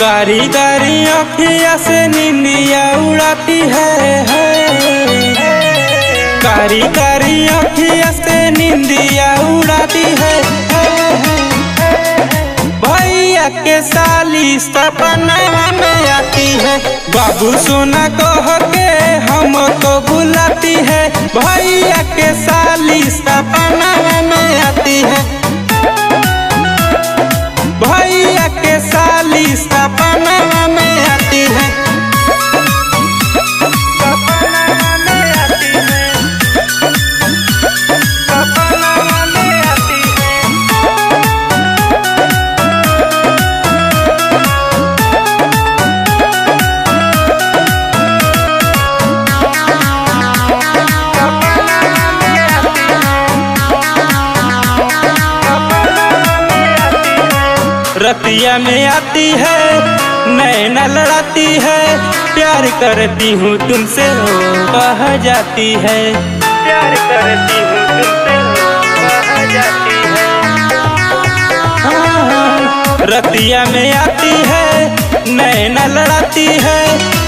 कारी कारी अखियाँ से नींदिया उड़ाती है। कारी कारी अखियाँ से नींदिया उड़ाती है। भैया के साली सपना में आती है। बाबू सोना कह के हमको बुलाती है। भैया के साली सपना में आती है। भैया के साली सपना में आती है। सपना में आती है। सपना में आती है। रतिया में आती है, नैना लड़ाती है। प्यार करती हूँ तुमसे हो कह जाती है। प्यार करती हूँ तुमसे हो कह जाती है। रतिया में आती है, नैना लड़ाती है।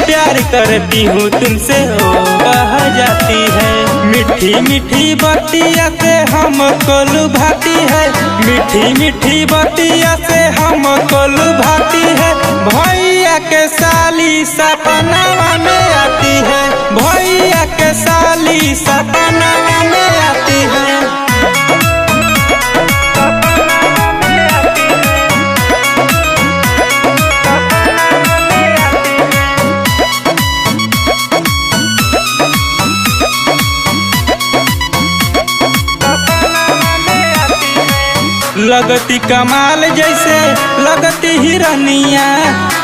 प्यार करती हूँ तुमसे हो कह जाती है। मीठी मीठी बतिया से हमको लुभाती है। मीठी मीठी बतिया से हमको लुभाती है। भैया के साली सपना में आती है। भैया के साली सपना में आती है। लगती कमाल जैसे लगती हिरनिया।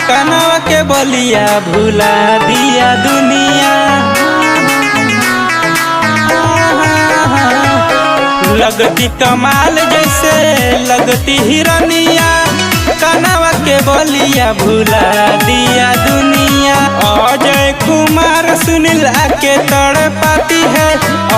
कनवा के बलिया भुला दिया दुनिया। लगती कमाल जैसे लगती हिरनिया। कनवा के बलिया भुला दिया दुनिया। अजय कुमार सुनील आके तड़पाती है।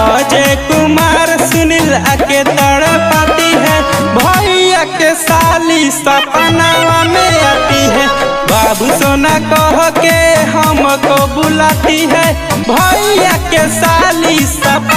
अजय कुमार सुनील आके तड़पाती है। भैया के साली सपना में आती है। बाबू सोना कह के हमको बुलाती है। भैया के साली सपना